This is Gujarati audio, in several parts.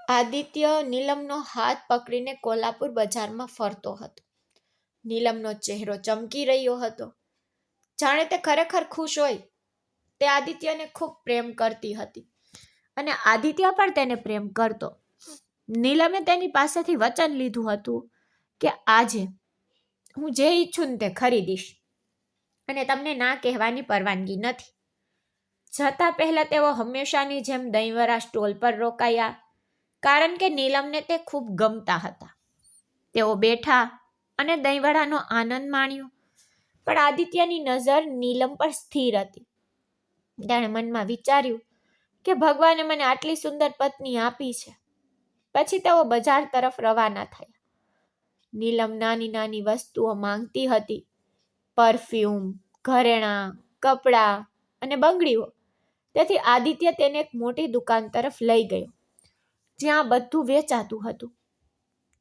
આદિત્ય નીલમનો હાથ પકડીને કોલ્હાપુર બજારમાં ફરતો હતો. નીલમનો ચહેરો ચમકી રહ્યો હતો, જાણે તે ખરેખર ખુશ હોય. તે આદિત્યને ખૂબ પ્રેમ કરતી હતી અને આદિત્ય પણ તેને પ્રેમ કરતો. નીલમે તેની પાસેથી વચન લીધું હતું કે આજે હું જે ઈચ્છું ને તે ખરીદીશ અને તમને ના કહેવાની પરવાનગી નથી. જતા પહેલા તેઓ હંમેશાની જેમ દહીંવડા સ્ટોલ પર રોકાયા, કારણ કે નીલમને તે ખૂબ ગમતા હતા. તેઓ બેઠા અને દહીંવડાનો આનંદ માણ્યો, પણ આદિત્યની નજર નીલમ પર સ્થિર હતી. તેણે મનમાં વિચાર્યું કે ભગવાને મને આટલી સુંદર પત્ની આપી છે. પછી તેઓ બજાર તરફ રવાના થયા. નીલમ નાની નાની વસ્તુઓ માંગતી હતી, પરફ્યુમ, ઘરેણાં, કપડાં અને બંગડીઓ. તેથી આદિત્ય તેને એક મોટી દુકાન તરફ લઈ ગયો, જ્યાં બધું વેચાતું હતું.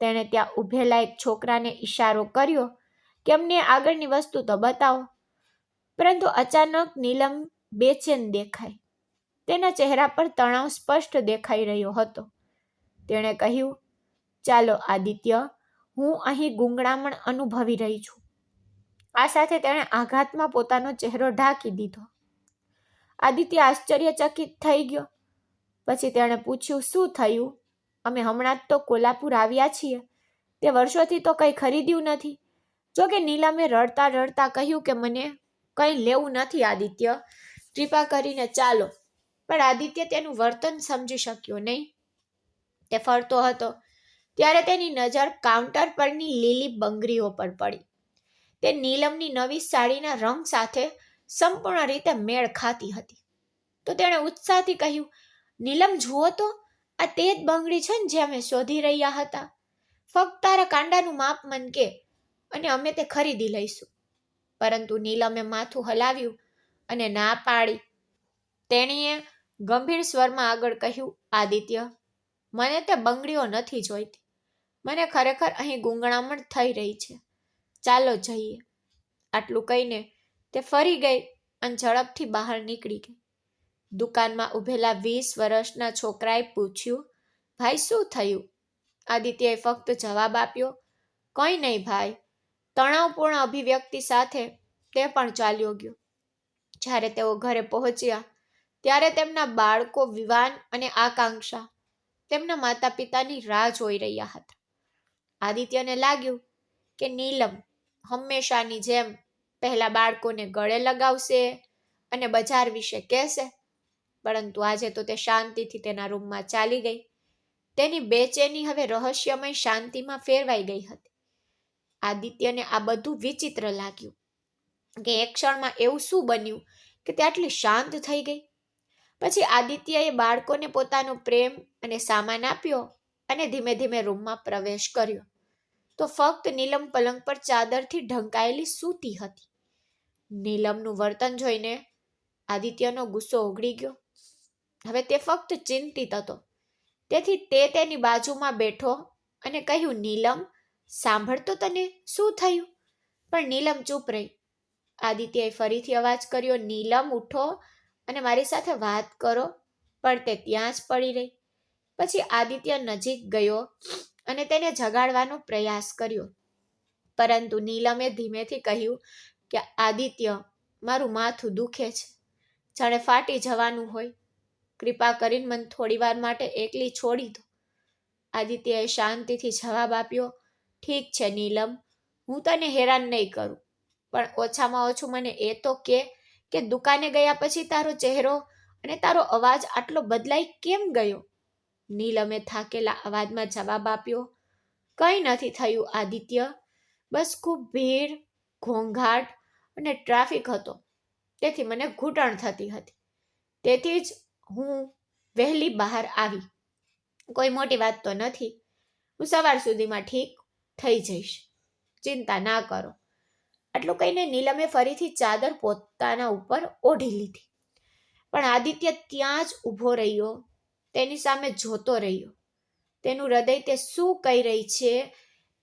તેણે ત્યાં ઊભેલા એક છોકરાને ઈશારો કર્યો કે અમને આગળની વસ્તુ તો બતાવો. પરંતુ અચાનક નીલમ બેચેન દેખાઈ. તેના ચહેરા પર તણાવ સ્પષ્ટ દેખાઈ રહ્યો હતો. તેણે કહ્યું, ચાલો આદિત્ય, હું અહીં ગૂંગળામણ અનુભવી રહી છું. આ સાથે તેણે આઘાતમાં પોતાનો ચહેરો ઢાંકી દીધો. આદિત્ય આશ્ચર્યચકિત થઈ ગયો. પછી તેણે પૂછ્યું, શું થયું? અમે હમણાં જ તો કોલ્હાપુર આવ્યા છીએ. તે વર્ષોથી તો કંઈ ખરીદ્યું નથી. જોકે નીલમે રડતા રડતા કહ્યું કે મને કંઈ લેવું નથી આદિત્ય, કૃપા કરીને ચાલો. પણ આદિત્ય તેનું વર્તન સમજી શક્યો નહીં. તે ફરતો હતો ત્યારે તેની નજર કાઉન્ટર પરની લીલી બંગડીઓ પર પડી. તે નીલમની નવી સાડીના રંગ સાથે સંપૂર્ણ રીતે મેળ ખાતી હતી. તો તેણે ઉત્સાહથી કહ્યું, નીલમ જુઓ તો, આ તે જ બંગડી છે ને જે અમે શોધી રહ્યા હતા. ફક્ત તારા કાંડાનું માપ મન કે અને અમે તે ખરીદી લઈશું. પરંતુ નીલમે માથું હલાવ્યું અને ના પાડી. તેણીએ ગંભીર સ્વરમાં આગળ કહ્યું, આદિત્ય, મને તે બંગડીઓ નથી જોઈતી. મને ખરેખર અહીં ગૂંગળામણ થઈ રહી છે. ચાલો જઈએ. આટલું કહીને તે ફરી ગઈ અને ઝડપથી બહાર નીકળી ગઈ. દુકાનમાં ઊભેલા 20 વર્ષના છોકરાએ પૂછ્યું, ભાઈ શું થયું? આદિત્યએ ફક્ત જવાબ આપ્યો, કંઈ નહીં ભાઈ. તણાવપૂર્ણ અભિવ્યક્તિ સાથે તે પણ ચાલ્યો ગયો. જ્યારે તેઓ ઘરે પહોંચ્યા ત્યારે તેમના બાળકો વિવાન અને આકાંક્ષા તેમના માતા પિતાની રાહ જોઈ રહ્યા હતા. આદિત્યને લાગ્યું કે નીલમ હંમેશાની જેમ પહેલા બાળકોને ગળે લગાવશે અને બજાર વિશે કહેશે. પરંતુ આજે તો તે શાંતિથી તેના રૂમમાં ચાલી ગઈ. તેની બેચેની હવે રહસ્યમય શાંતિમાં ફેરવાઈ ગઈ હતી. આદિત્યને આ બધું વિચિત્ર લાગ્યું કે એક ક્ષણમાં એવું શું બન્યું કે તે આટલી શાંત થઈ ગઈ. પછી આદિત્યએ બાળકોને પોતાનો પ્રેમ અને સામાન આપ્યો અને ધીમે ધીમે રૂમમાં પ્રવેશ કર્યો. તો ફક્ત નીલમ પલંગ પર ચાદરથી ઢંકાયેલી સૂતી હતી. નીલમનું વર્તન જોઈને આદિત્યનો ગુસ્સો ઓગળી ગયો. હવે તે ફક્ત ચિંતિત હતો. તેથી તે તેની બાજુમાં બેઠો અને કહ્યું, નીલમ, સાંભળતો તને શું થયું? પણ નીલમ ચૂપ રહી. આદિત્યએ ફરીથી અવાજ કર્યો, નીલમ ઉઠો અને મારી સાથે વાત કરો. પણ તે ત્યાં જ પડી રહી. પછી આદિત્ય નજીક ગયો અને તેને જગાડવાનો પ્રયાસ કર્યો. પરંતુ નીલમે ધીમેથી કહ્યું કે આદિત્ય, મારું માથું દુખે છે, જાણે ફાટી જવાનું હોય. કૃપા કરીને મને થોડી વાર માટે એકલી છોડી દો. આદિત્યએ શાંતિથી જવાબ આપ્યો, ઠીક છે નીલમ, હું તને હેરાન નહીં કરું. પણ ઓછામાં ઓછું મને એ તો કે દુકાને ગયા પછી તારો ચહેરો અને તારો અવાજ આટલો બદલાઈ કેમ ગયો? નીલમે થાકેલા અવાજમાં જવાબ આપ્યો, કંઈ નથી થયું આદિત્ય, બસ ખૂબ ભીડ, ઘોંઘાટ અને ટ્રાફિક હતો. તેથી મને ઘૂંટણ થતી હતી. તેથી જ હું વહેલી બહાર આવી. કોઈ મોટી વાત તો નથી. હું સવાર સુધીમાં ઠીક થઈ જઈશ. ચિંતા ના કરો. આટલું કહીને નીલમે ફરીથી ચાદર પોતાના ઉપર ઓઢી લીધી. પણ આદિત્ય ત્યાં જ ઊભો રહ્યો, તેની સામે જોતો રહ્યો. તેનું હૃદય તે શું કહી રહી છે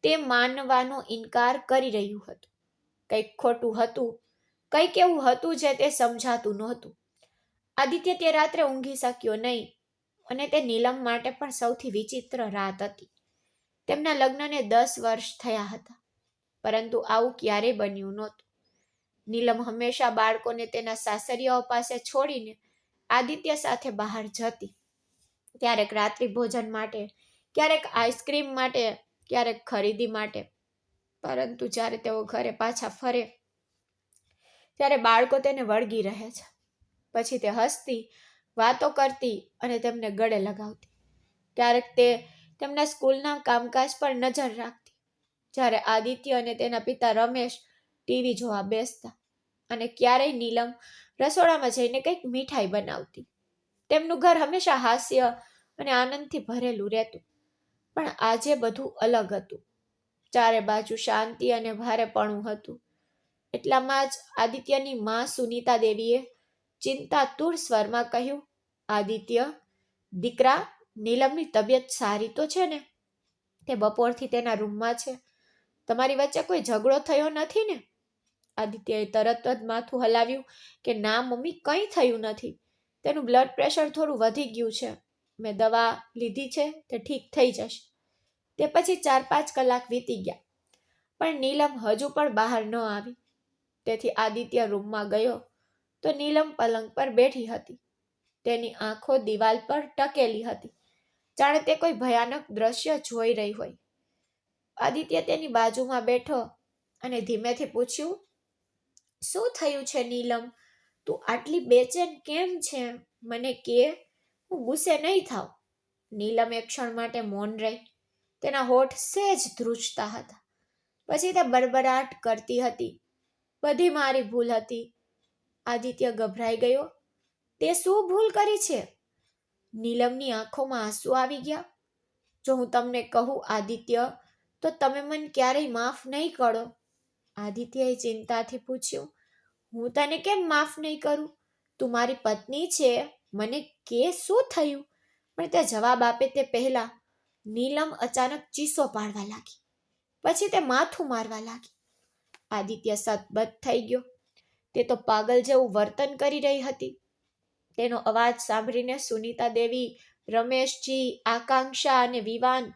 તે માનવાનો ઇનકાર કરી રહ્યું હતું. કંઈક ખોટું હતું, કંઈક એવું હતું જે તે સમજાતું નહોતું. આદિત્ય તે રાત્રે ઊંઘી શક્યો નહીં અને તે નીલમ માટે પણ સૌથી વિચિત્ર રાત હતી. તેમના લગ્નને 10 વર્ષ થયા હતા, પરંતુ આવું ક્યારેય બન્યું નહોતું. નીલમ હંમેશા બાળકોને તેના સાસરિયાઓ પાસે છોડીને આદિત્ય સાથે બહાર જતી. ક્યારેક રાત્રિ ભોજન માટે, ક્યારેક આઈસ્ક્રીમ માટે, ક્યારેક ખરીદી માટે. પરંતુ જ્યારે તેઓ ઘરે પાછા ફરે ત્યારે બાળકો તેને વળગી રહે છે. પછી તે હસતી, વાતો કરતી અને તેમને ગળે લગાવતી. ક્યારેક તે તેમના સ્કૂલના કામકાજ પર નજર રાખતી. જ્યારે આદિત્ય અને તેના પિતા રમેશ ટીવી જોવા બેસતા અને ક્યારેય નીલમ રસોડામાં જઈને કંઈક મીઠાઈ બનાવતી. તેમનું ઘર હંમેશા હાસ્ય અને આનંદથી ભરેલું રહેતું. પણ આજે બધું અલગ હતું. ચારે બાજુ શાંતિ અને ભારેપણું હતું. એટલામાં જ આદિત્યની માં સુનીતા દેવીએ ચિંતાતુર સ્વરમાં કહ્યું, આદિત્ય, દીકરા, નીલમની તબિયત સારી તો છે ને? તે બપોરથી તેના રૂમમાં છે. તમારી વચ્ચે કોઈ ઝઘડો થયો નથી ને? આદિત્યએ તરત જ માથું હલાવ્યું કે ના મમ્મી, કંઈ થયું નથી. તેનું બ્લડ પ્રેશર થોડું વધી ગયું છે. મેં દવા લીધી છે, તે ઠીક થઈ જશે. તે પછી 4-5 કલાક વીતી ગયા, પણ નીલમ હજુ પણ બહાર ન આવી. તેથી આદિત્ય રૂમમાં ગયો તો નીલમ પલંગ પર બેઠી હતી. તેની આંખો દિવાલ પર ટકેલી હતી, જાણે તે કોઈ ભયાનક દ્રશ્ય જોઈ રહી હોય. આદિત્ય તેની બાજુમાં બેઠો અને ધીમેથી પૂછ્યું, શું થયું છે નીલમ? તું આટલી બેચેન કેમ છે? મને કે, હું ગુસ્સે નહીં થાવ. નીલમ એક ક્ષણ માટે મૌન રહી. તેના હોઠ સહેજ ધ્રુજતા હતા. પછી તે બડબડાટ કરતી હતી, બધી મારી ભૂલ હતી. આદિત્ય ગભરાઈ ગયો. તે શું ભૂલ કરી છે? નીલમની આંખોમાં આંસુ આવી ગયા. જો હું તમને કહું આદિત્ય, તો તમે મને ક્યારેય માફ નહીં કરો. આદિત્યએ ચિંતાથી પૂછ્યું, હું તને કેમ માફ નહીં કરું? તું મારી પત્ની છે. મને કે શું થયું? પણ તે જવાબ આપે તે પહેલા નીલમ અચાનક ચીસો પાડવા લાગી. પછી તે માથું મારવા લાગી. આદિત્ય સતબત થઈ ગયો. તે તો પાગલ જેવું વર્તન કરી રહી હતી. તેનો અવાજ સાંભળીને સુનીતા દેવી, રમેશજી, આકાંક્ષા અને વિવાન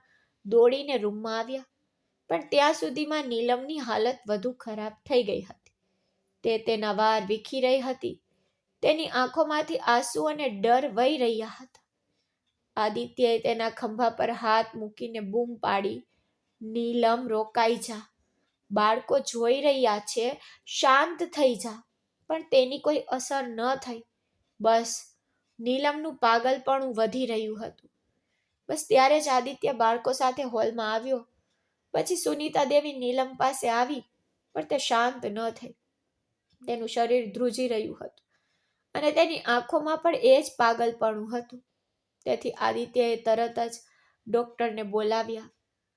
દોડીને રૂમમાં આવ્યા. પણ ત્યાં સુધીમાં નીલમની હાલત વધુ ખરાબ થઈ ગઈ હતી. તે તેના વાળ વીખી રહી હતી. તેની આંખોમાંથી આંસુ અને ડર વહી રહ્યા હતા. આદિત્યએ તેના ખંભા પર હાથ મૂકીને બૂમ પાડી, નીલમ, રોકાઈ જા. બાળકો જોઈ રહ્યા છે. શાંત થઈ જા. પણ તેની કોઈ અસર ન થઈ. બસ નીલમનું પાગલપણું વધી રહ્યું હતું. બસ ત્યારે જ આદિત્ય બાળકો સાથે હોલમાં આવ્યો. પછી સુનીતા દેવી નીલમ પાસે આવી, પણ તે શાંત ન થઈ. તેનું શરીર ધ્રુજી રહ્યું હતું અને તેની આંખોમાં પણ એ જ પાગલપણું હતું. તેથી આદિત્યએ તરત જ ડોક્ટરને બોલાવ્યા.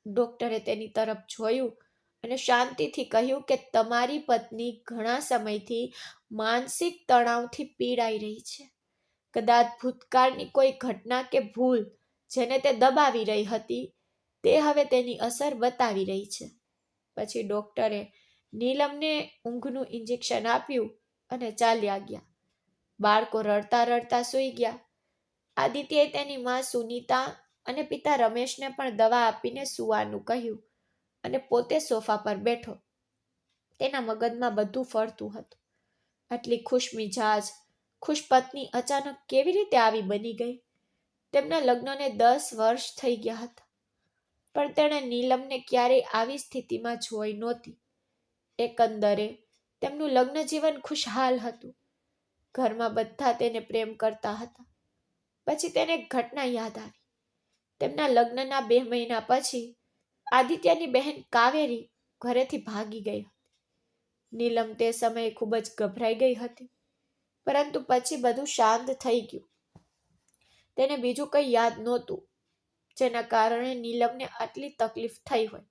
ડોક્ટરે તેની તરફ જોયું અને શાંતિથી કહ્યું કે તમારી પત્ની ઘણા સમયથી માનસિક તણાવથી પીડાઈ રહી છે. કદાચ ભૂતકાળની કોઈ ઘટના કે ભૂલ જેને તે દબાવી રહી હતી, તે હવે તેની અસર બતાવી રહી છે. પછી ડોક્ટરે નીલમને ઊંઘનું ઇન્જેક્શન આપ્યું અને ચાલ્યા ગયા. બાળકો રડતા રડતા સૂઈ ગયા. આદિત્યએ તેની માં સુનીતા અને પિતા રમેશને પણ દવા આપીને સૂવાનું કહ્યું અને પોતે સોફા પર બેઠો. તેના મગજમાં બધું ફરતું હતું. આટલી ખુશમિજાજ, ખુશ પત્ની અચાનક કેવી રીતે આવી બની ગઈ? તેમના લગ્નને 10 વર્ષ થઈ ગયા હતા, પણ તેણે નીલમને ક્યારેય આવી સ્થિતિમાં જોઈ નહોતી. એકંદરે તેમનું લગ્ન જીવન ખુશહાલ હતું. ઘરમાં બધા તેને પ્રેમ કરતા હતા. પછી તેને એક ઘટના યાદ આવી. તેમના લગ્નના 2 મહિના પછી આદિત્યની બહેન કાવેરી ઘરેથી ભાગી ગઈ હતી. નીલમ તે સમયે ખૂબ જ ગભરાઈ ગઈ હતી, પરંતુ પછી બધું શાંત થઈ ગયું. તેને બીજું કંઈ યાદ નહોતું જેના કારણે નીલમને આટલી તકલીફ થઈ હોય.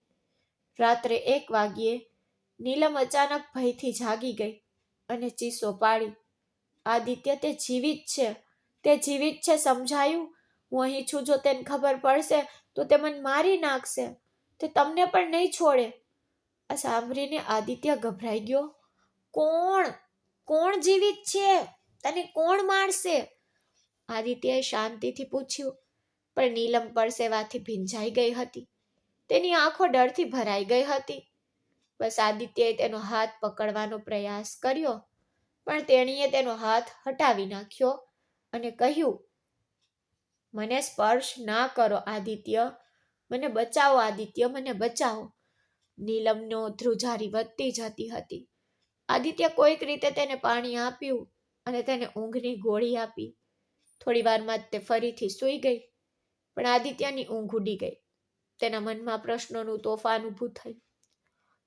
રાત્રે 1 વાગ્યે નીલમ અચાનક ભયથી જાગી ગઈ અને ચીસો પાડી, આદિત્ય, તે જીવિત છે. તે જીવિત છે, સમજાયું? હું અહીં છું. જો તેને ખબર પડશે તો તે મને મારી નાખશે. તે તમને પણ નહીં છોડે. આ સાંભળીને આદિત્ય ગભરાઈ ગયો. કોણ? કોણ જીવિત છે? તને કોણ મારશે? આદિત્યએ શાંતિથી પૂછ્યું, પણ નીલમ પરસેવાથી ભીંજાઈ ગઈ હતી. તેની આંખો ડરથી ભરાઈ ગઈ હતી. બસ આદિત્યએ તેનો હાથ પકડવાનો પ્રયાસ કર્યો, પણ તેણીએ તેનો હાથ હટાવી નાખ્યો અને કહ્યું, મને સ્પર્શ ના કરો આદિત્ય, મને બચાવો આદિત્ય, મને બચાવો. નીલમનો ધ્રુજારી વધતી જતી હતી. આદિત્ય કોઈક રીતે તેને પાણી આપ્યું અને તેને ઊંઘની ગોળી આપી. થોડી વારમાં જ તે ફરીથી સૂઈ ગઈ, પણ આદિત્યની ઊંઘ ઉડી ગઈ. તેના મનમાં પ્રશ્નોનું તોફાન ઊભું થયું.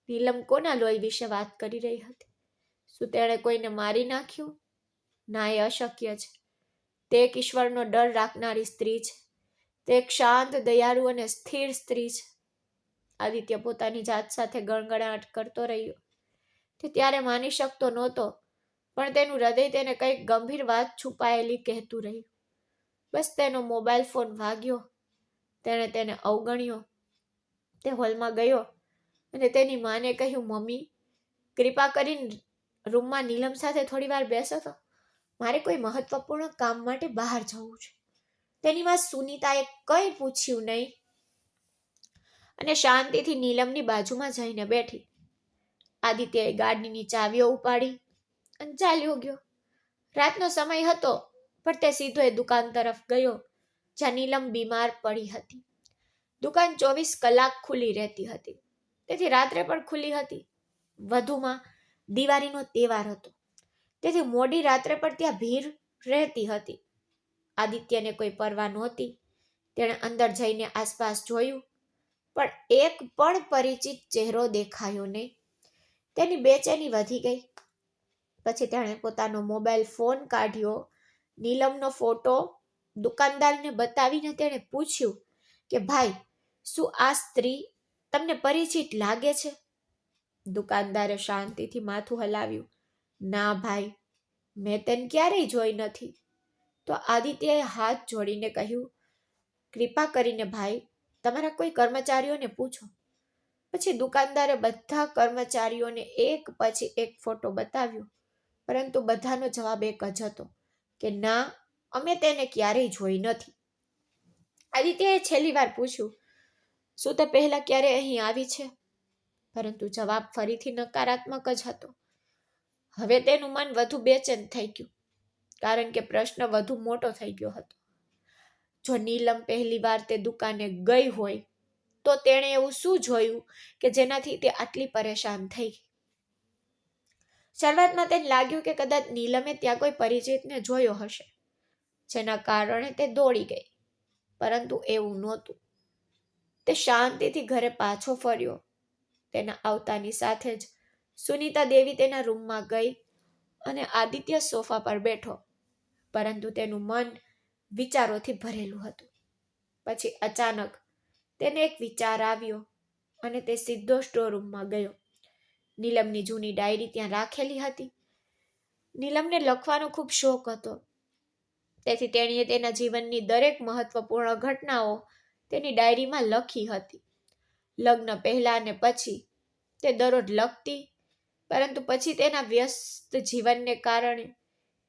નીલમ કોના લોહી વિશે વાત કરી રહી હતી? શું તેણે કોઈને મારી નાખ્યું? ના, એ અશક્ય છે. તે એક ઈશ્વરનો ડર રાખનારી સ્ત્રી છે. તે એક શાંત, દયાળુ અને સ્થિર સ્ત્રી છે. આદિત્ય પોતાની જાત સાથે ગણગણાટ કરતો રહ્યો. તે ત્યારે માની શકતો નહોતો, પણ તેનું હૃદય તેને કંઈક ગંભીર વાત છુપાયેલી કહેતું રહ્યું. બસ તેનો મોબાઈલ ફોન વાગ્યો. તેણે તેને અવગણ્યો. તે હોલમાં ગયો અને તેની માને કહ્યું, મમ્મી, કૃપા કરીને રૂમમાં નીલમ સાથે થોડી વાર બેસો તો. મારે કોઈ મહત્વપૂર્ણ કામ માટે બહાર જવું છે. તેની માં સુનીતાએ કંઈ પૂછ્યું નહીં અને શાંતિથી નીલમની બાજુમાં જઈને બેઠી. આદિત્યએ ગાડીની ચાવીઓ ઉપાડી અને ચાલ્યો ગયો. રાતનો સમય હતો, પણ તે સીધો એ દુકાન તરફ ગયો જ્યાં નીલમ બીમાર પડી હતી. દુકાન 24 કલાક ખુલ્લી રહેતી હતી, તેથી રાત્રે પણ ખુલ્લી હતી. વધુમાં દિવાળીનો તહેવાર હતો, તેથી મોડી રાત્રે પણ ત્યાં ભીડ રહેતી હતી. આદિત્યને કોઈ પરવા નહોતી. તેણે અંદર જઈને આસપાસ જોયું, પણ એક પણ પરિચિત ચહેરો દેખાયો નહીં. તેની બેચેની વધી ગઈ. પછી તેણે પોતાનો મોબાઈલ ફોન કાઢ્યો, નીલમનો ફોટો દુકાનદારને બતાવીને તેણે પૂછ્યું કે ભાઈ, શું આ સ્ત્રી તમને પરિચિત લાગે છે? દુકાનદારે શાંતિથી માથું હલાવ્યું. ના ભાઈ, મેં તેને ક્યારેય જોઈ નથી. તો આદિત્યએ હાથ જોડીને કહ્યું, કૃપા કરીને ભાઈ, તમારા કોઈ કર્મચારીઓને પૂછો. પછી દુકાનદારે બધા કર્મચારીઓને એક પછી એક ફોટો બતાવ્યો, પરંતુ બધાનો જવાબ એક જ હતો કે ના, અમે તેને ક્યારેય જોઈ નથી. આદિત્યએ છેલ્લી વાર પૂછ્યું, શું તે પહેલા ક્યારે અહીં આવી છે? પરંતુ જવાબ ફરીથી નકારાત્મક જ હતો. હવે તેનું મન વધુ બેચેન થઈ ગયું, કારણ કે પ્રશ્ન વધુ મોટો થઈ ગયો હતો. જો નીલમ પહેલી વાર તે દુકાને ગઈ હોય, તો તેણે એવું શું જોયું કે જેનાથી તે આટલી પરેશાન થઈ ગઈ? શરૂઆતમાં તેને લાગ્યું કે કદાચ નીલમે ત્યાં કોઈ પરિચિતને જોયો હશે, જેના કારણે તે દોડી ગઈ, પરંતુ એવું નહોતું. તે શાંતિથી ઘરે પાછો ફર્યો. તેના આવતાની સાથે જ સુનીતા દેવી તેના રૂમમાં ગઈ અને આદિત્ય સોફા પર બેઠો, પરંતુ તેનું મન વિચારોથી ભરેલું હતું. પછી અચાનક તેને એક વિચાર આવ્યો અને તે સીધો સ્ટોરરૂમમાં ગયો. નીલમની જૂની ડાયરી ત્યાં રાખેલી હતી. નીલમને લખવાનો ખૂબ શોખ હતો, તેથી તેણીએ તેના જીવનની દરેક મહત્વપૂર્ણ ઘટનાઓ તેની ડાયરીમાં લખી હતી. લગ્ન પહેલા અને પછી તે દરરોજ લખતી, પરંતુ પછી તેના વ્યસ્ત જીવનને કારણે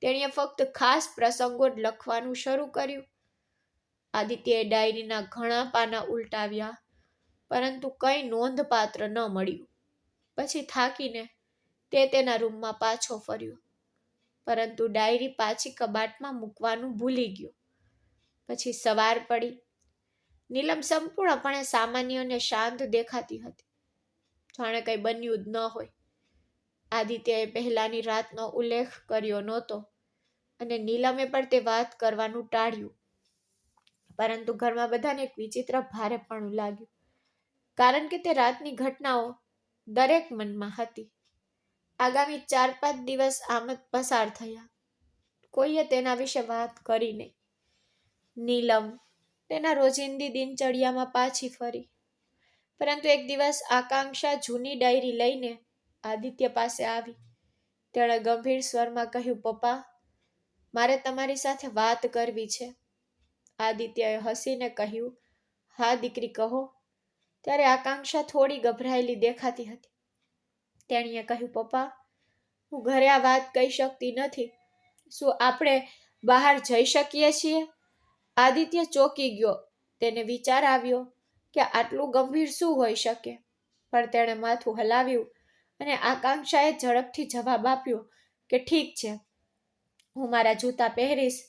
તેણીએ ફક્ત ખાસ પ્રસંગો જ લખવાનું શરૂ કર્યું. આદિત્યએ ડાયરીના ઘણા પાના ઉલટાવ્યા, પરંતુ કંઈ નોંધપાત્ર ન મળ્યું. પછી થાકીને તે તેના રૂમમાં પાછો ફર્યો, પરંતુ ડાયરી પાછી કબાટમાં મૂકવાનું ભૂલી ગયો. પછી સવાર પડી. નીલમ સંપૂર્ણપણે સામાન્ય અને શાંત દેખાતી હતી, જાણે કંઈ બન્યું જ ન હોય. આદિત્યએ પહેલાની રાતનો ઉલ્લેખ કર્યો નહોતો અને નીલમે પણ તે વાત કરવાનું ટાળ્યું, પરંતુ ઘરમાં બધાને એક વિચિત્ર ભારેપણું લાગ્યું, કારણ કે તે રાતની ઘટનાઓ દરેક મનમાં હતી. આગામી 4-5 દિવસ આમ જ પસાર થયા. કોઈએ તેના વિશે વાત કરી નહીં. નીલમ તેના રોજિંદી દિનચર્યામાં પાછી ફરી, પરંતુ એક દિવસ આકાંક્ષા જૂની ડાયરી લઈને આદિત્ય પાસે આવી. તેણે ગંભીર સ્વરમાં કહ્યું, પપ્પા, મારે તમારી સાથે વાત કરવી છે. આદિત્યએ હસીને કહ્યું, હા દીકરી, કહો. ત્યારે આકાંક્ષા થોડી ગભરાયેલી દેખાતી હતી. તેણીએ કહ્યું, પપ્પા, હું ઘરે આ વાત કહી શકતી નથી. શું આપણે બહાર જઈ શકીએ છીએ? આદિત્ય ચોંકી ગયો. તેને વિચાર આવ્યો કે આટલું ગંભીર શું હોઈ શકે, પણ તેણે માથું હલાવ્યું અને આકાંક્ષાએ ઝડપથી જવાબ આપ્યો કે ઠીક છે, હું મારા જૂતા પહેરીશ,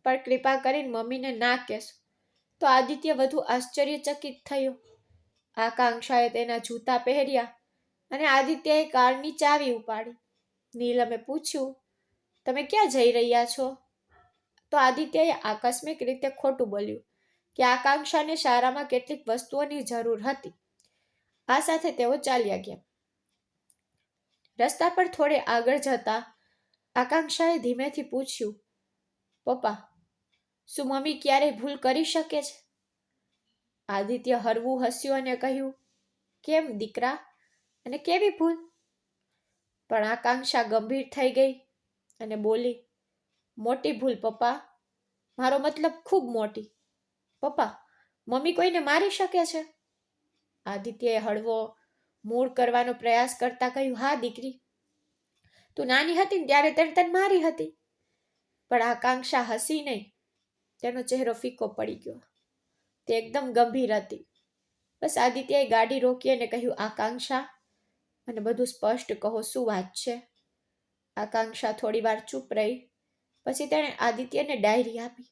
પણ કૃપા કરીને મમ્મીને ના કહેશો. તો આદિત્ય વધુ આશ્ચર્યચકિત થયો. આકાંક્ષાએ તેના જૂતા પહેર્યા અને આદિત્યએ કારની ચાવી ઉપાડી. નીલમે પૂછ્યું, તમે ક્યાં જઈ રહ્યા છો? તો આદિત્યએ આકસ્મિક રીતે ખોટું બોલ્યું કે આકાંક્ષાને શાળામાં કેટલીક વસ્તુઓની જરૂર હતી. આ સાથે તેઓ ચાલ્યા ગયા. રસ્તા પર થોડે આગળ જતા આકાંક્ષાએ ધીમેથી પૂછ્યું, પપ્પા, શું મમ્મી ક્યારેય ભૂલ કરી શકે છે? આદિત્ય હળવું હસ્યું અને કહ્યું, કેમ દીકરા, અને કેવી ભૂલ? પણ આકાંક્ષા ગંભીર થઈ ગઈ અને બોલી, મોટી ભૂલ પપ્પા, મારો મતલબ ખૂબ મોટી. પપ્પા, મમ્મી કોઈને મારી શકે છે? આદિત્યએ હળવો મૂળ કરવાનો પ્રયાસ કરતા કહ્યું, હા દીકરી, તું નાની હતી ને ત્યારે તને મારી હતી. પણ આકાંક્ષા હસી નહીં. તેનો ચહેરો ફીકો પડી ગયો. તે એકદમ ગંભીર હતી. બસ આદિત્યએ ગાડી રોકી અને કહ્યું, આકાંક્ષા, મને બધું સ્પષ્ટ કહો, શું વાત છે? આકાંક્ષા થોડી વાર ચૂપ રહી. પછી તેણે આદિત્યને ડાયરી આપી.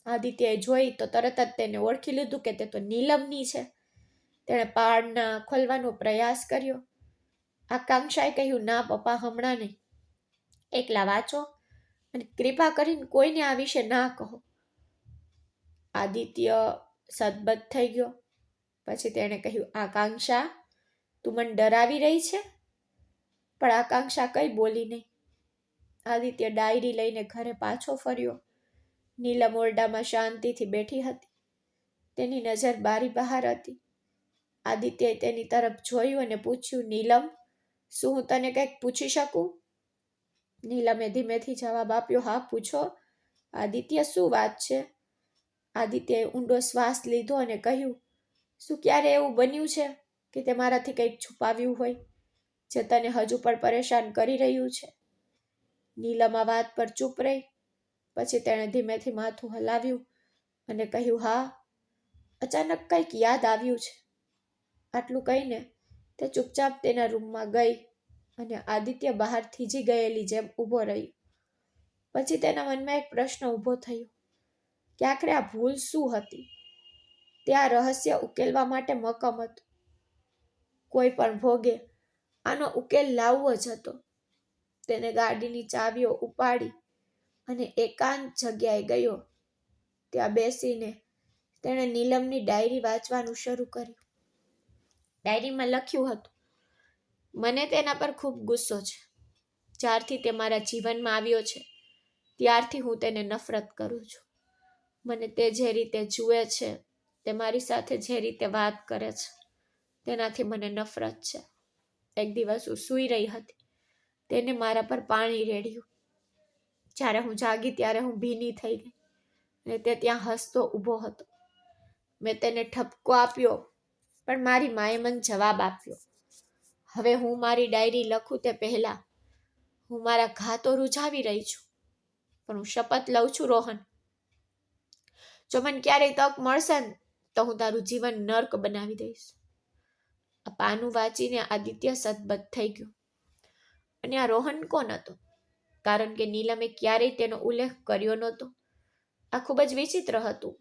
આદિત્યએ જોઈ તો તરત જ તેને ઓળખી લીધું કે તે તો નીલમની છે. તેણે પાડના ખોલવાનો પ્રયાસ કર્યો. આકાંક્ષાએ કહ્યું, ના પપ્પા, હમણાં નહીં. એકલા વાંચો અને કૃપા કરીને કોઈને આ વિશે ના કહો. આદિત્ય સદબદ થઈ ગયો. પછી તેણે કહ્યું, આકાંક્ષા, તું મને ડરાવી રહી છે? પણ આકાંક્ષા કંઈ બોલી નહીં. આદિત્ય ડાયરી લઈને ઘરે પાછો ફર્યો. નીલમ ઓરડામાં શાંતિથી બેઠી હતી. તેની નજર બારી બહાર હતી. આદિત્યએ તેની તરફ જોયું અને પૂછ્યું, નીલમ, શું હું તને કંઈક પૂછી શકું? નીલમે ધીમેથી જવાબ આપ્યો, હા પૂછો. આદિત્ય, શું વાત છે? આદિત્યએ ઊંડો શ્વાસ લીધો અને કહ્યું, શું ક્યારે એવું બન્યું છે કે તે મારાથી કંઈક છુપાવ્યું હોય, જે તને હજુ પણ પરેશાન કરી રહ્યું છે? નીલમ આ વાત પર ચૂપ રહી. પછી તેણે ધીમેથી માથું હલાવ્યું અને કહ્યું, હા, અચાનક કંઈક યાદ આવ્યું છે. આટલું કહીને તે ચૂપચાપ તેના રૂમમાં ગઈ અને આદિત્ય બહાર થીજી ગયેલી જેમ ઊભો રહ્યો. પછી તેના મનમાં એક પ્રશ્ન ઊભો થયો કે આખરે આ ભૂલ શું હતી? તે આ રહસ્ય ઉકેલવા માટે મક્કમ હતો. કોઈ પણ ભોગે આનો ઉકેલ લાવવો જ હતો. તેને ગાડીની ચાવીઓ ઉપાડી અને એકાંત જગ્યાએ ગયો. ત્યાં બેસીને તેણે નીલમની ડાયરી વાંચવાનું શરૂ કર્યું. ડાયરીમાં લખ્યું હતું, મને તેના પર ખૂબ ગુસ્સો છે. જ્યારથી તે મારા જીવનમાં આવ્યો છે ત્યારથી હું તેને નફરત કરું છું. મને તે જે રીતે જુએ છે, તે મારી સાથે જે રીતે વાત કરે છે, તેનાથી મને નફરત છે. એક દિવસ હું સૂઈ રહી હતી. તેને મારા પર પાણી રેડ્યું. જ્યારે હું જાગી ત્યારે હું ભીની થઈ ગઈ અને તે ત્યાં હસતો ઊભો હતો. મેં તેને ઠપકો આપ્યો, પણ મારી માએ મને જવાબ આપ્યો. હવે હું મારી ડાયરી લખું તે પહેલા હું મારા ઘા તો રૂઝાવી રહી છું, પણ હું શપથ લઉં છું રોહન, જો મને ક્યારેય તક મળશે ને તો હું તારું જીવન નર્ક બનાવી દઈશ. આ પાનું વાંચીને આદિત્ય સદબદ થઈ ગયું. અને આ રોહન કોણ હતો? કારણ કે નીલમે ક્યારેય તેનો ઉલ્લેખ કર્યો નહોતો. આ ખૂબ જ વિચિત્ર હતું.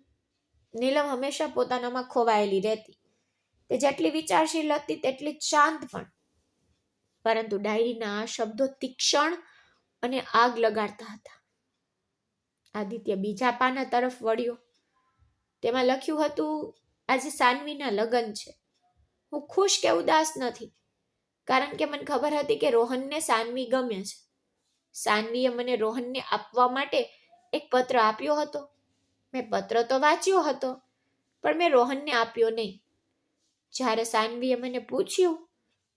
નીલમ હંમેશા પોતાનામાં ખોવાયેલી રહેતી. તે જેટલી વિચારશીલ હતી તેટલી જ શાંત પણ. પરંતુ ડાયરીના આ શબ્દો તીક્ષ્ણ અને આગ લગાડતા હતા. આદિત્ય બીજા પાના તરફ વળ્યો. તેમાં લખ્યું હતું, આજે સાનવીના લગ્ન છે. હું ખુશ કે ઉદાસ નથી, કારણ કે મને ખબર હતી કે રોહનને સાનવી ગમે છે. સાનવીએ મને રોહનને આપવા માટે એક પત્ર આપ્યો હતો. મેં પત્ર તો વાંચ્યો હતો, પણ મેં રોહનને આપ્યો નહીં. જ્યારે સાનવીએ મને પૂછ્યું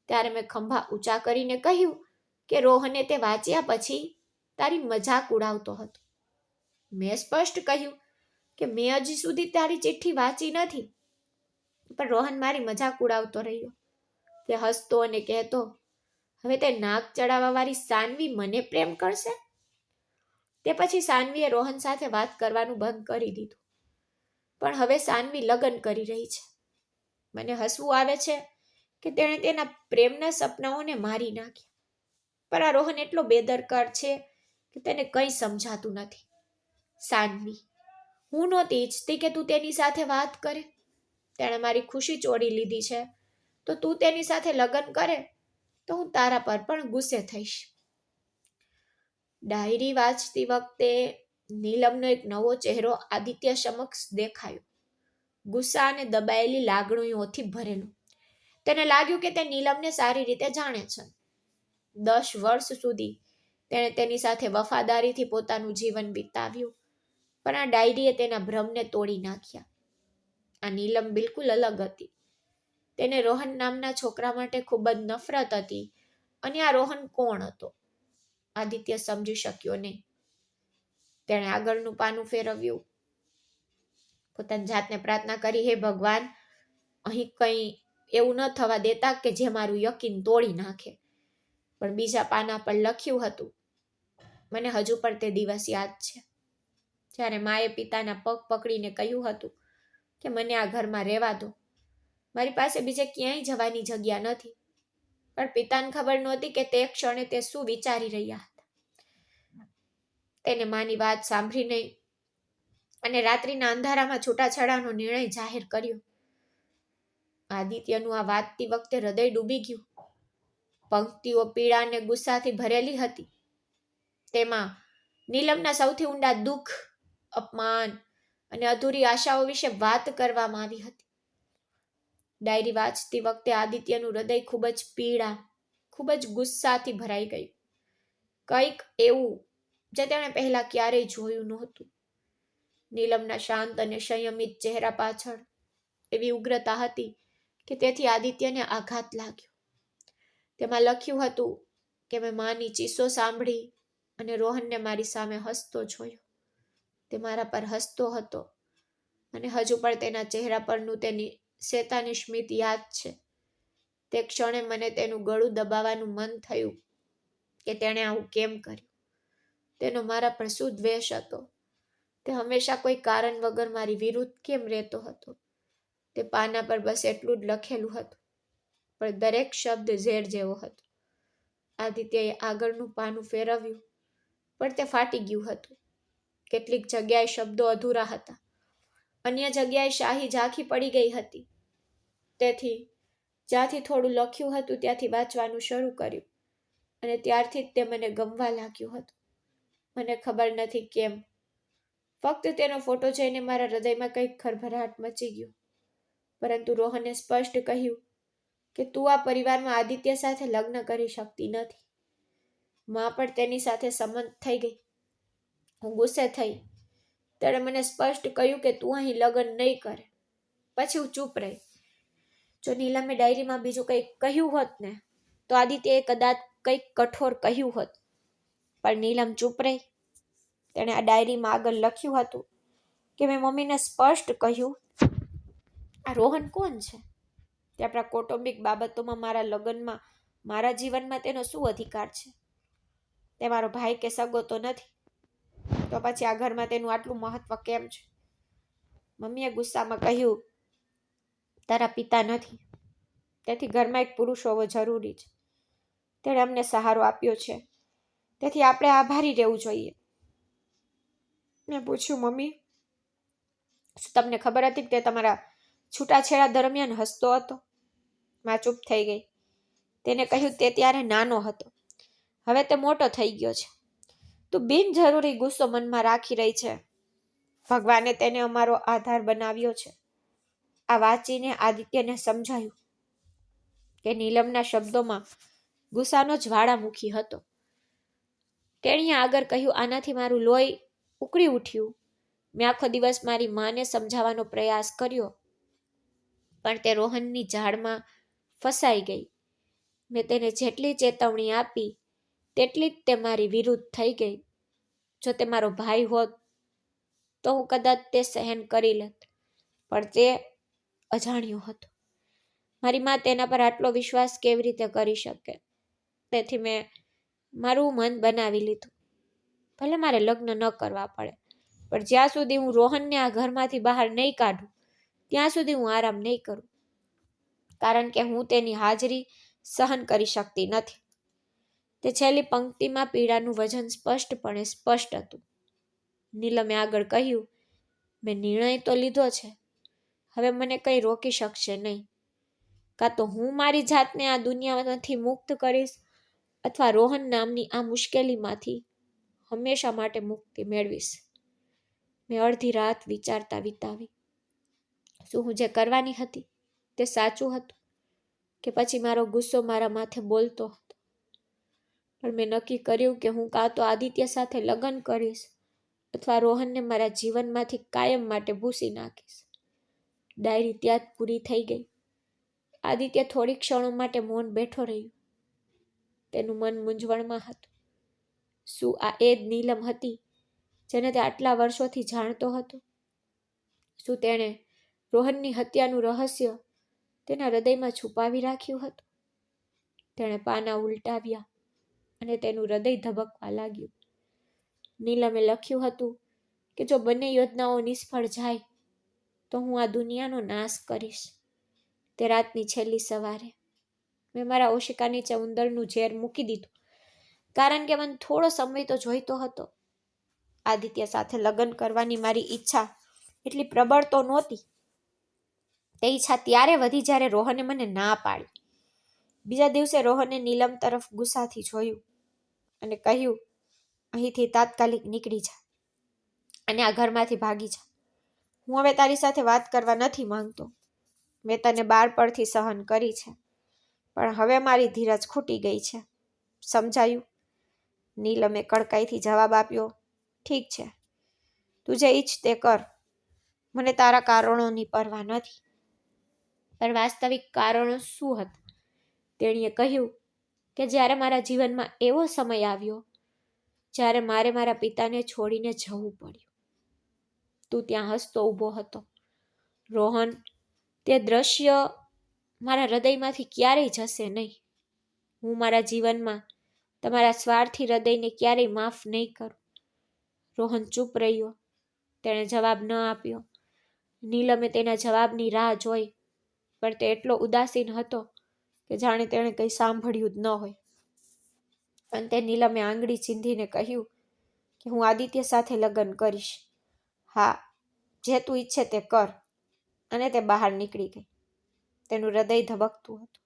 ત્યારે મેં ખંભા ઊંચા કરીને કહ્યું કે રોહને તે વાંચ્યા પછી તારી મજાક ઉડાવતો હતો. મેં સ્પષ્ટ કહ્યું કે મેં હજી સુધી તારી ચિઠ્ઠી વાંચી નથી, પણ રોહન મારી મજાક ઉડાવતો રહ્યો. તે હસતો અને કહેતો, હવે તે નાક ચડાવવા વાળી સાનવી મને પ્રેમ કરશે? તે પછી સાનવીએ રોહન સાથે વાત કરવાનું બંધ કરી દીધું. પણ હવે સાનવી લગ્ન કરી રહી છે. મને હસવું આવે છે કે તેણે તેના પ્રેમના સપનાઓને મારી નાખ્યા. પણ આ રોહન એટલો બેદરકાર છે કે તેને કંઈ સમજાતું નથી. સાનવી, હું નહોતી ઈચ્છતી કે તું તેની સાથે વાત કરે. તેણે મારી ખુશી ચોરી લીધી છે, તો તું તેની સાથે લગ્ન કરે તો હું તારા પર પણ ગુસ્સે થઈશ. ડાયરી વાંચતી વખતે નીલમનો એક નવો ચહેરો આદિત્ય સમક્ષ દેખાયો. ગુસ્સા અને દબાયેલી લાગણીઓથી ભરેલું. તેને લાગ્યું કે તે નીલમને સારી રીતે જાણે છે. 10 વર્ષ સુધી તેણે તેની સાથે વફાદારીથી પોતાનું જીવન વિતાવ્યું, પણ આ ડાયરીએ તેના ભ્રમને તોડી નાખ્યા. આ નીલમ બિલકુલ અલગ હતી. તેને રોહન નામના છોકરા માટે ખૂબ જ નફરત હતી, અને આ રોહન કોણ હતો આદિત્ય સમજી શક્યો નહીં. તેણે આગળનું પાનું ફેરવ્યું. પોતાની જાતને પ્રાર્થના કરી, હે ભગવાન, અહીં કંઈ એવું ન થવા દેતા કે જે મારું યકીન તોડી નાખે. પણ બીજા પાના પર લખ્યું હતું. મને હજુ પણ તે દિવસ યાદ છે જ્યારે માએ પિતાના પગ પકડીને કહ્યું હતું કે મને આ ઘરમાં રહેવા દો. મારી પાસે બીજે ક્યાંય જવાની જગ્યા નથી. પણ પિતાને ખબર નહોતી કે તે ક્ષણે તે શું વિચારી રહ્યા હતા. તેને માની વાત સાંભળી નહીં અને રાત્રિના અંધારામાં છૂટાછેડાનો નિર્ણય જાહેર કર્યો. આદિત્યનું આ વાંચતી વખતે હૃદય ડૂબી ગયું. પંક્તિઓ પીડા અને ગુસ્સાથી ભરેલી હતી. તેમાં નીલમના સૌથી ઊંડા દુઃખ, અપમાન અને અધૂરી આશાઓ વિશે વાત કરવામાં આવી હતી. ડાયરી વાંચતી વખતે આદિત્યનું હૃદય ખૂબ જ પીડા, ખૂબ જ ગુસ્સાથી ભરાઈ ગયું. કંઈક એવું જે તેણે પહેલા ક્યારેય જોયું નહોતું. નીલમના શાંત અને સંયમિત ચહેરા પાછળ એવી ઉગ્રતા હતી કે તેથી આદિત્યને આઘાત લાગ્યો. તેમાં લખ્યું હતું કે મેં માની ચીસો સાંભળી અને રોહનને મારી સામે હસતો જોયો. તે મારા પર હસતો હતો અને હજુ પણ તેના ચહેરા પરનું તેની શેતાની સ્મિત યાદ છે. તે ક્ષણે મને તેનું ગળું દબાવવાનું મન થયું કે તેણે આવું કેમ કર્યું. તેનો મારા પર શું દ્વેષ હતો. તે હંમેશા કોઈ કારણ વગર મારી વિરુદ્ધ કેમ રહેતો હતો. તે પાના પર બસ એટલું જ લખેલું હતું, પણ દરેક શબ્દ ઝેર જેવો હતો. આદિત્યએ આગળનું પાનું ફેરવ્યું, પણ તે ફાટી ગયું હતું. કેટલીક જગ્યાએ શબ્દો અધૂરા હતા, અન્ય જગ્યાએ શાહી ઝાંખી પડી ગઈ હતી. તેથી જ્યાંથી થોડું લખ્યું હતું ત્યાંથી વાંચવાનું શરૂ કર્યું, અને ત્યારથી જ તે મને ગમવા લાગ્યું હતું. મને ખબર નથી કેમ, ફક્ત તેનો ફોટો જોઈને મારા હૃદયમાં કંઈક ખળભળાટ મચી ગયો. પરંતુ રોહને સ્પષ્ટ કહ્યું કે તું આ પરિવારમાં આદિત્ય સાથે લગ્ન કરી શકતી નથી. માં પણ તેની સાથે સંમત થઈ ગઈ. હું ગુસ્સે થઈ. તેણે મને સ્પષ્ટ કહ્યું કે તું અહીં લગ્ન નહીં કરે. પછી હું ચૂપ રહી. જો નીલમે ડાયરીમાં બીજું કંઈક કહ્યું હોત ને, તો આદિત્યએ કદાચ કંઈક કઠોર કહ્યું હોત. પણ નીલમ ચૂપ રહી. તેણે આ ડાયરીમાં આગળ લખ્યું હતું કે મેં મમ્મીને સ્પષ્ટ કહ્યું, આ રોહન કોણ છે? તે આપણા કૌટુંબિક બાબતોમાં, મારા લગ્નમાં, મારા જીવનમાં તેનો શું અધિકાર છે? તે મારો ભાઈ કે સગો તો નથી. તો પછી આ ઘરમાં તેનું આટલું મહત્વ કેમ છે? મમ્મીએ ગુસ્સામાં કહ્યું, તારા પિતા નથી, તેથી ઘરમાં એક પુરુષ હોવો જરૂરી છે. તેણે અમને સહારો આપ્યો છે, તેથી આપણે આભારી રહેવું જોઈએ. મેં પૂછ્યું, મમ્મી, શું તમને ખબર હતી કે તે તમારા છૂટાછેડા દરમિયાન હસતો હતો? માં ચૂપ થઈ ગઈ. તેને કહ્યું, તે ત્યારે નાનો હતો, હવે તે મોટો થઈ ગયો છે. તું બિનજરૂરી ગુસ્સો મનમાં રાખી રહી છે. ભગવાને તેને અમારો આધાર બનાવ્યો છે. આ વાંચીને આદિત્યને સમજાયું કે નીલમના શબ્દોમાં ગુસ્સાનો જ્વાળામુખી હતો. તેણીએ આગળ કહ્યું, આનાથી મારું લોહી ઉકળી ઉઠ્યું. મેં આખો દિવસ મારી માને સમજાવવાનો પ્રયાસ કર્યો, પણ તે રોહનની જાળમાં ફસાઈ ગઈ. મેં તેને જેટલી ચેતવણી આપી તેટલી જ તે મારી વિરુદ્ધ થઈ ગઈ. જો તે મારો ભાઈ હોત તો હું કદાચ તે સહન કરી લેત, પણ તે અજાણ્યો હતો. મારી મા તેના પર આટલો વિશ્વાસ કેવી રીતે કરી શકે? તેથી મેં મારું મન બનાવી લીધું. ભલે મારે લગ્ન ન કરવા પડે, પણ જ્યાં સુધી હું રોહનને આ ઘરમાંથી બહાર નહીં કાઢું ત્યાં સુધી હું આરામ નહીં કરું, કારણ કે હું તેની હાજરી સહન કરી શકતી નથી. તે છેલ્લી પંક્તિમાં પીડાનું વજન સ્પષ્ટપણે સ્પષ્ટ હતું. નીલમે આગળ કહ્યું, મેં નિર્ણય તો લીધો છે, હવે મને કંઈ રોકી શકશે નહીં. કાં તો હું મારી જાતને આ દુનિયામાંથી મુક્ત કરીશ, અથવા રોહન નામની આ મુશ્કેલીમાંથી હંમેશા માટે મુક્તિ મેળવીશ. મેં અડધી રાત વિચારતા વિતાવી. શું હું જે કરવાની હતી તે સાચું હતું, કે પછી મારો ગુસ્સો મારા માથે બોલતો હતો? પણ મેં નક્કી કર્યું કે હું કાં તો આદિત્ય સાથે લગ્ન કરીશ, અથવા રોહનને મારા જીવનમાંથી કાયમ માટે ભૂંસી નાખીશ. ડાયરી ત્યાં જ પૂરી થઈ ગઈ. આદિત્ય થોડી ક્ષણો માટે મૌન બેઠો રહ્યું. તેનું મન મૂંઝવણમાં હતું. શું આ એ જ નીલમ હતી જેને તે આટલા વર્ષોથી જાણતો હતો? શું તેણે રોહનની હત્યાનું રહસ્ય તેના હૃદયમાં છુપાવી રાખ્યું હતું? તેણે પાના ઉલટાવ્યા અને તેનું હૃદય ધબકવા લાગ્યું. નીલમે લખ્યું હતું કે જો બંને યોજનાઓ નિષ્ફળ જાય તો હું આ દુનિયાનો નાશ કરીશ. તે રાતની છેલ્લી સવારે મેં મારા ઓશિકા નીચે ઉંદરનું ઝેર મૂકી દીધું, કારણ કે મને થોડો સમય તો જોઈતો હતો. આદિત્ય સાથે લગ્ન કરવાની મારી ઈચ્છા એટલી પ્રબળ તો નહોતી. તે ઈચ્છા ત્યારે વધી જ્યારે રોહને મને ના પાડી. બીજા દિવસે રોહને નીલમ તરફ ગુસ્સાથી જોયું અને કહ્યું, અહીંથી તાત્કાલિક નીકળી જા અને આ ઘરમાંથી ભાગી જા. હું હવે તારી સાથે વાત કરવા નથી માંગતો. મેં તને બાળપણથી સહન કરી છે, પણ હવે મારી ધીરજ ખૂટી ગઈ છે. સમજાયું? નીલમે કડકાઈથી જવાબ આપ્યો, ઠીક છે, તું જે ઈચ્છ તે કર. મને તારા કારણોની પરવા નથી. પણ વાસ્તવિક કારણો શું હતા? તેણીએ કહ્યું કે જ્યારે મારા જીવનમાં એવો સમય આવ્યો જ્યારે મારે મારા પિતાને છોડીને જવું પડ્યું. તું ત્યાં હસતો ઊભો હતો. રોહન, તે દ્રશ્ય મારા હૃદયમાંથી ક્યારેય જશે નહીં. હું મારા જીવનમાં તમારા સ્વાર્થી હૃદયને ક્યારેય માફ નહીં કરું. રોહન ચૂપ રહ્યો. તેણે જવાબ ન આપ્યો. નીલમે તેના જવાબની રાહ જોઈ, પણ તે એટલો ઉદાસીન હતો કે જાણે તેણે કંઈ સાંભળ્યું જ ન હોય. અંતે નીલમે આંગળી ચીંધીને કહ્યું કે હું આદિત્ય સાથે લગ્ન કરીશ. હા, જે તું ઈચ્છે તે કર. અને તે બહાર નીકળી ગઈ. તેનું હૃદય ધબકતું હતું.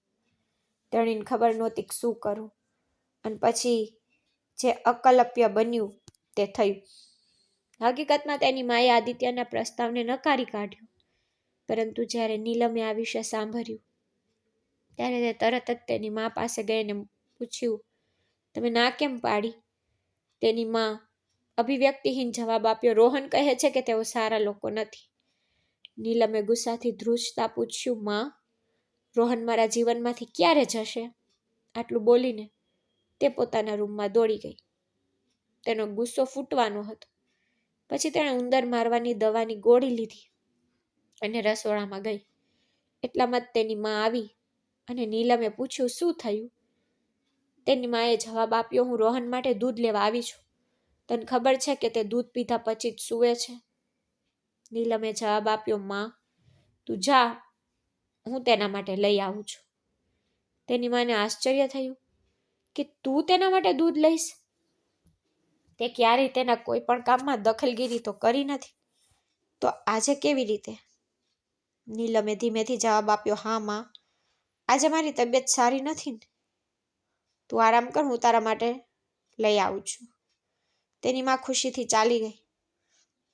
તેણીને ખબર નહોતી કે શું કરું. અને પછી જે અકલ્પ્ય બન્યું તે થયું. હકીકતમાં તેની માએ આદિત્યના પ્રસ્તાવને નકારી કાઢ્યો, પરંતુ જ્યારે નીલમે આ વિશે સાંભળ્યું ત્યારે તે તરત જ તેની મા પાસે ગઈને પૂછ્યું, તમે ના કેમ પાડી? તેની મા અભિવ્યક્તિહીન જવાબ આપ્યો, રોહન કહે છે કે તેઓ સારા લોકો નથી. નીલમે ગુસ્સાથી ધ્રુજતા પૂછ્યું, માં, રોહન મારા જીવનમાંથી ક્યારે જશે? આટલું બોલીને તે પોતાના રૂમમાં દોડી ગઈ. તેનો ગુસ્સો ફૂટવાનો હતો. પછી તેણે ઉંદર મારવાની દવાની ગોળી લીધી અને રસોડામાં ગઈ. એટલામાં જ તેની મા આવી અને નીલમે પૂછ્યું, શું થયું? તેની માએ જવાબ આપ્યો, હું રોહન માટે દૂધ લેવા આવી છું. તને ખબર છે કે તે દૂધ પીધા પછી જ સૂવે છે? નીલમે જવાબ આપ્યો, માં, તું જા, હું તેના માટે લઈ આવું છું. તેની માને આશ્ચર્ય થયું કે તું તેના માટે દૂધ લઈશ? તે ક્યારેય તેના કોઈ પણ કામમાં દખલગીરી તો કરી નથી, તો આજે કેવી રીતે? નીલમે ધીમેથી જવાબ આપ્યો, હા માં, આજે મારી તબિયત સારી નથી ને. તું આરામ કર, હું તારા માટે લઈ આવું છું. તેની માં ખુશીથી ચાલી ગઈ.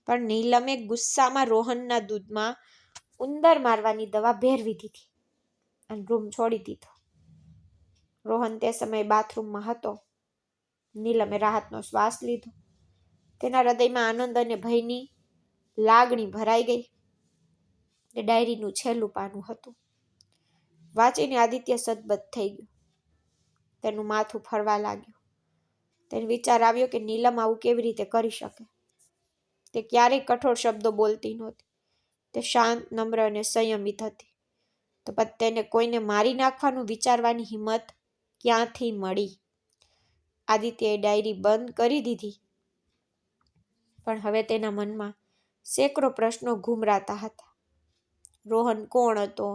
પણ નીલમે ગુસ્સામાં રોહનના દૂધમાં ઉંદર મારવાની દવા ભેરવી દીધી અને રૂમ છોડી દીધો. રોહન તે સમયે બાથરૂમમાં હતો. નીલમે રાહતનો શ્વાસ લીધો. તેના હૃદયમાં આનંદ અને ભયની લાગણી ભરાઈ ગઈ. તે ડાયરીનું છેલ્લું પાનું હતું. વાંચીને આદિત્ય સદબદ થઈ ગયું. તેનું માથું ફરવા લાગ્યું. તેને વિચાર આવ્યો કે નીલમ આવું કેવી રીતે કરી શકે. તે ક્યારેય કઠોર શબ્દો બોલતી નહોતી. તે શાંત, નમ્ર અને સંયમિત હતી. તો પછી તેને કોઈને મારી નાખવાનું વિચારવાની હિંમત ક્યાંથી મળી? આદિત્યએ ડાયરી બંધ કરી દીધી પણ હવે તેના મનમાં સેંકડો પ્રશ્નો ઘૂમરાતા હતા. રોહન કોણ હતો?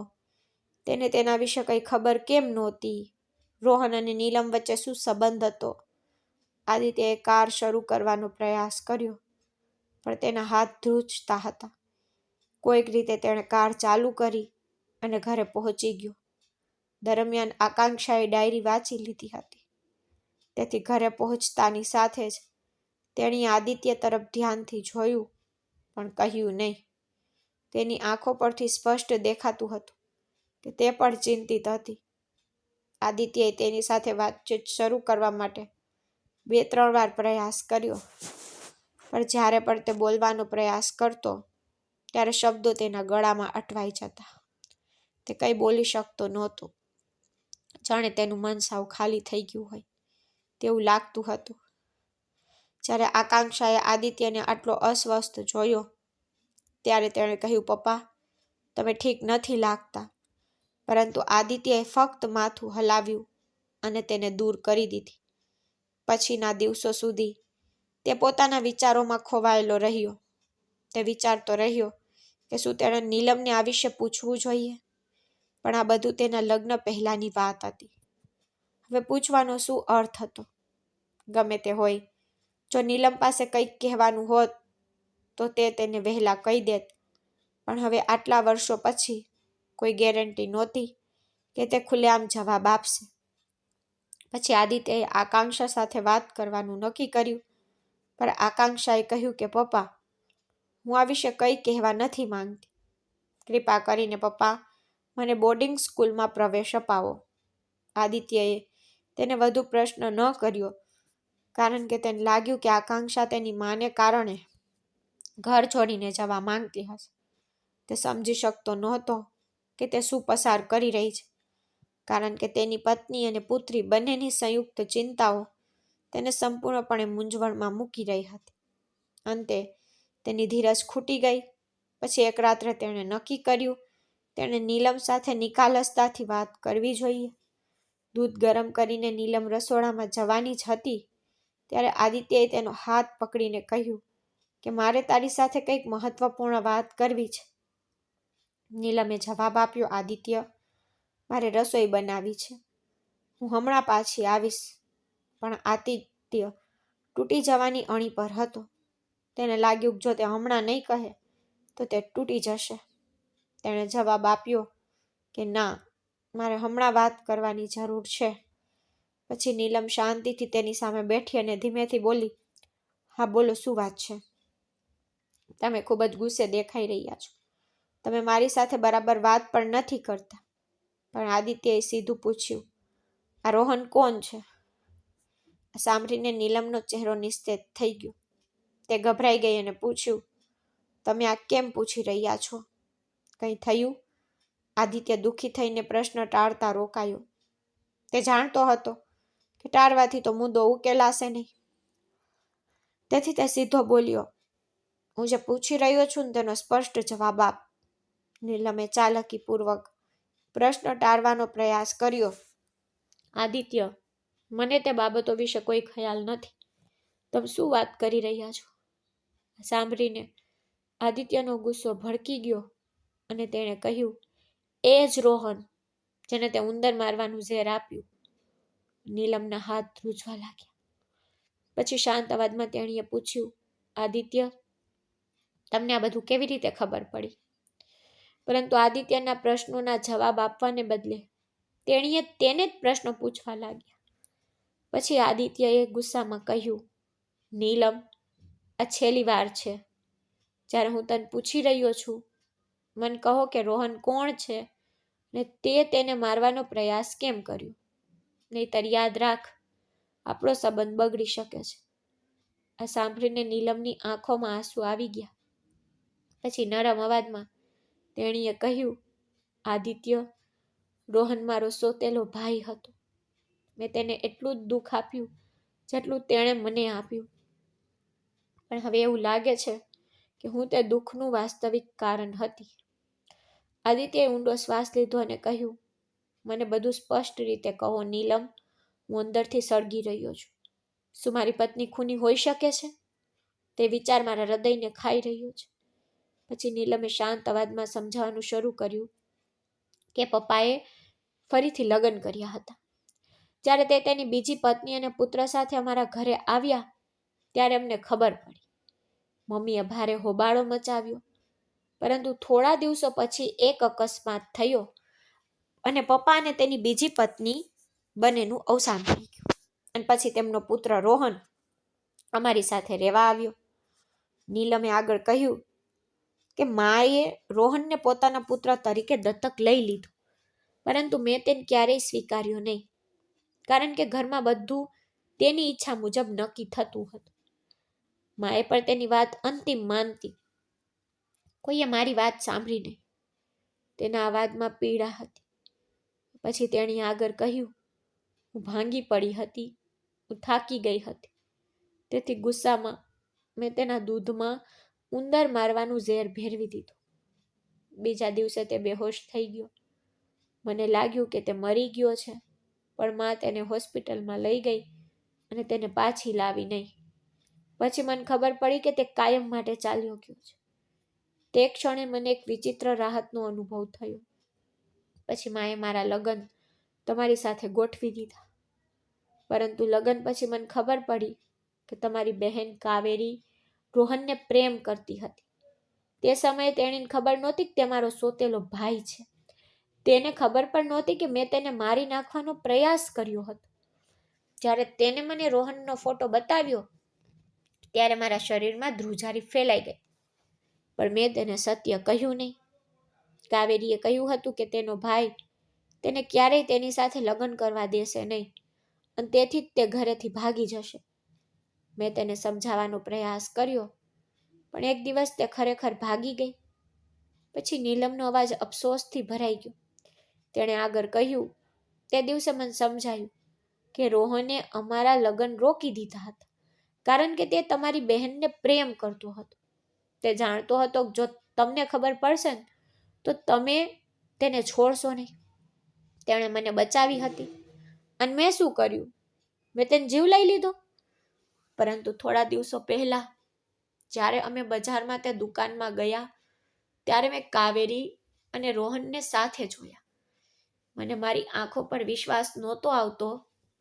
તેને તેના વિશે કંઈ ખબર કેમ નહોતી? રોહન અને નીલમ વચ્ચે શું સંબંધ હતો? આદિત્યએ કાર શરૂ કરવાનો પ્રયાસ કર્યો, પણ તેના હાથ ધ્રુજતા હતા. કોઈક રીતે તેણે કાર ચાલુ કરી અને ઘરે પહોંચી ગયો. દરમિયાન આકાંક્ષાએ ડાયરી વાંચી લીધી હતી, તેથી ઘરે પહોંચતાની સાથે જ તેણીએ આદિત્ય તરફ ધ્યાનથી જોયું, પણ કહ્યું નહીં. તેની આંખો પરથી સ્પષ્ટ દેખાતું હતું કે તે પણ ચિંતિત હતી. આદિત્યએ તેની સાથે વાતચીત શરૂ કરવા માટે 2-3 વાર પ્રયાસ કર્યો, પણ જ્યારે પણ તે બોલવાનો પ્રયાસ કરતો ત્યારે શબ્દો તેના ગળામાં અટવાઈ જતા. તે કંઈ બોલી શકતો નહોતો. જાણે તેનું મન સાવ ખાલી થઈ ગયું હોય તેવું લાગતું હતું. જ્યારે આકાંક્ષાએ આદિત્યને આટલો અસ્વસ્થ જોયો ત્યારે તેણે કહ્યું, પપ્પા, તમે ઠીક નથી લાગતા. પરંતુ આદિત્યએ ફક્ત માથું હલાવ્યું અને તેને દૂર કરી દીધી. પછીના દિવસો સુધી તે પોતાના વિચારોમાં ખોવાયેલો રહ્યો. તે વિચારતો રહ્યો કે શું તેણે નીલમને આ વિશે પૂછવું જોઈએ? પણ આ બધું તેના લગ્ન પહેલાંની વાત હતી. હવે પૂછવાનો શું અર્થ હતો? ગમે તે હોય, જો નીલમ પાસે કંઈક કહેવાનું હોત તો તે તેને વહેલા કહી દેત. પણ હવે આટલા વર્ષો પછી કોઈ ગેરંટી નહોતી કે તે ખુલ્લેઆમ જવાબ આપશે. પછી આદિત્યએ આકાંક્ષા સાથે વાત કરવાનું નક્કી કર્યું, પણ આકાંક્ષાએ કહ્યું કે પપ્પા, હું આ વિશે કંઈ કહેવા નથી માંગતી. કૃપા કરીને પપ્પા, મને બોર્ડિંગ સ્કૂલમાં પ્રવેશ અપાવો. આદિત્યએ તેને વધુ પ્રશ્ન ન કર્યો, કારણ કે તેને લાગ્યું કે આકાંક્ષા તેની માને કારણે ઘર છોડીને જવા માંગતી હશે. તે સમજી શકતો નહોતો કે તે શું પસાર કરી રહી છે, કારણ કે તેની પત્ની અને પુત્રી બંનેની સંયુક્ત ચિંતાઓ તેને સંપૂર્ણપણે મૂંઝવણમાં મૂકી રહી હતી. અંતે તેની ધીરજ ખૂટી ગઈ. પછી એક રાત્રે તેણે નક્કી કર્યું તેણે નીલમ સાથે નિખાલસતાથી વાત કરવી જોઈએ. દૂધ ગરમ કરીને નીલમ રસોડામાં જવાની જ હતી ત્યારે આદિત્યએ તેનો હાથ પકડીને કહ્યું કે મારે તારી સાથે કંઈક મહત્વપૂર્ણ વાત કરવી છે. નીલમે જવાબ આપ્યો, આદિત્ય, મારે રસોઈ બનાવી છે. હું હમણાં પાછી આવીશ. પણ આદિત્ય તૂટી જવાની અણી પર હતો. તેને લાગ્યું કે જો તે હમણાં નહીં કહે તો તે તૂટી જશે. તેણે જવાબ આપ્યો કે ના, મારે હમણાં વાત કરવાની જરૂર છે. પછી નીલમ શાંતિથી તેની સામે બેઠી અને ધીમેથી બોલી, હા બોલો, શું વાત છે? તમે ખૂબ જ ગુસ્સે દેખાઈ રહ્યા છો. તમે મારી સાથે બરાબર વાત પણ નથી કરતા. પણ આદિત્યએ સીધું પૂછ્યું, આ રોહન કોણ છે? સાંભળીને નીલમનો ચહેરો નિસ્તેજ થઈ ગયો. તે ગભરાઈ ગઈ અને પૂછ્યું, તમે આ કેમ પૂછી રહ્યા છો? કંઈ થયું? આદિત્ય દુઃખી થઈને પ્રશ્ન ટાળતા રોકાયો. તે જાણતો હતો કે ટાળવાથી તો મુદ્દો ઉકેલાશે નહીં. તેથી તે સીધો બોલ્યો, હું જે પૂછી રહ્યો છું ને તેનો સ્પષ્ટ જવાબ આપ. નીલમે ચાલાકીપૂર્વક પ્રશ્ન ટાળવાનો પ્રયાસ કર્યો. આદિત્ય, મને તે બાબતો વિશે કોઈ ખ્યાલ નથી. તમે શું વાત કરી રહ્યા છો? સાંભળીને આદિત્યનો ગુસ્સો ભડકી ગયો અને તેણે કહ્યું, એ જ રોહન જેને તે ઉંદર મારવાનું ઝેર આપ્યું. નીલમના હાથ ધ્રુજવા લાગ્યા. પછી શાંત અવાજમાં તેણીએ પૂછ્યું, આદિત્ય, તમને આ બધું કેવી રીતે ખબર પડી? પરંતુ આદિત્યના પ્રશ્નોના જવાબ આપવાને બદલે તેણીએ તેને જ પ્રશ્નો પૂછવા લાગ્યા. પછી આદિત્યએ ગુસ્સામાં કહ્યું, નીલમ, આ છેલ્લી વાર છે જ્યારે હું તને પૂછી રહ્યો છું. મને કહો કે રોહન કોણ છે ને તે તેને મારવાનો પ્રયાસ કેમ કર્યો? નહીંતર યાદ રાખ, આપણો સંબંધ બગડી શકે છે. આ સાંભળીને નીલમની આંખોમાં આંસુ આવી ગયા. પછી નરમ અવાજમાં તેણીએ કહ્યું, આદિત્ય, રોહન મારો સોતેલો ભાઈ હતો. મેં તેને એટલું જ દુઃખ આપ્યું જેટલું તેણે મને આપ્યું. પણ હવે એવું લાગે છે કે હું તે દુઃખનું વાસ્તવિક કારણ હતી. આદિત્યએ ઊંડો શ્વાસ લીધો અને કહ્યું, મને બધું સ્પષ્ટ રીતે કહો નીલમ, હું અંદરથી સળગી રહ્યો છું. શું મારી પત્ની ખૂની હોઈ શકે છે? તે વિચાર મારા હૃદયને ખાઈ રહ્યો છે. પછી નીલમે શાંત અવાજમાં સમજાવવાનું શરૂ કર્યું કે પપ્પાએ ફરીથી લગ્ન કર્યા હતા. જ્યારે તે તેની બીજી પત્ની અને પુત્ર સાથે અમારા ઘરે આવ્યા ત્યારે અમને ખબર પડી. મમ્મીએ ભારે હોબાળો મચાવ્યો. પરંતુ થોડા દિવસો પછી એક અકસ્માત થયો અને પપ્પા અને તેની બીજી પત્ની બંનેનું અવસાન થઈ ગયું. અને પછી તેમનો પુત્ર રોહન અમારી સાથે રહેવા આવ્યો. નીલમે આગળ કહ્યું કે માએ રોહનને પોતાના પુત્ર તરીકે દત્તક લઈ લીધો, પરંતુ મેં તેને ક્યારેય સ્વીકાર્યો નહીં, કારણ કે ઘરમાં બધું તેની ઈચ્છા મુજબ નક્કી થતું હતું. માએ પણ તેની વાત અંતિમ માનતી. કોઈએ મારી વાત સાંભળી નહીં. તેના અવાજમાં પીડા હતી. પછી તેણે આગળ કહ્યું, હું ભાંગી પડી હતી, હું થાકી ગઈ હતી. તેથી ગુસ્સામાં મેં તેના દૂધમાં ઉંદર મારવાનું ઝેર ભેળવી દીધું. બીજા દિવસે તે બેહોશ થઈ ગયો. મને લાગ્યું કે તે મરી ગયો છે, પણ માં તેને હોસ્પિટલમાં લઈ ગઈ અને તેને પાછી લાવી નહીં. પછી મને ખબર પડી કે તે કાયમ માટે ચાલ્યો ગયો છે. તે ક્ષણે મને એક વિચિત્ર રાહતનો અનુભવ થયો. પછી માએ મારા લગ્ન તમારી સાથે ગોઠવી દીધા. પરંતુ લગ્ન પછી મને ખબર પડી કે તમારી બહેન કાવેરી રોહનને પ્રેમ કરતી હતી. તે સમયે તેણીને ખબર નહોતી કે તે મારો સોતેલો ભાઈ છે. તેને ખબર પણ નહોતી કે મેં તેને મારી નાખવાનો પ્રયાસ કર્યો હતો. જ્યારે તેને મને રોહનનો ફોટો બતાવ્યો ત્યારે મારા શરીરમાં ધ્રુજારી ફેલાઈ ગઈ. પણ મેં તેને સત્ય કહ્યું નહીં. કાવેરીએ કહ્યું હતું કે તેનો ભાઈ તેને ક્યારેય તેની સાથે લગ્ન કરવા દેશે નહીં અને તેથી જ તે ઘરેથી ભાગી જશે. મેં તેને સમજાવવાનો પ્રયાસ કર્યો, પણ એક દિવસ તે ખરેખર ભાગી ગઈ. પછી નીલમનો અવાજ અફસોસથી ભરાઈ ગયો. તેણે આગળ કહ્યું, તે દિવસે મને સમજાયું કે રોહને અમારા લગ્ન રોકી દીધા હતા, કારણ કે તે તમારી બહેનને પ્રેમ કરતો હતો. તે જાણતો હતો કે જો તમને ખબર પડશે ને તો તમે તેને છોડશો નહીં. તેણે મને બચાવી હતી અને મેં શું કર્યું? મેં તેને જીવ લઈ લીધો. પરંતુ થોડા દિવસો પહેલા જ્યારે અમે બજારમાં તે દુકાનમાં ગયા ત્યારે મેં કાવેરી અને રોહનને સાથે જોયા. મને મારી આંખો પર વિશ્વાસ નહોતો આવતો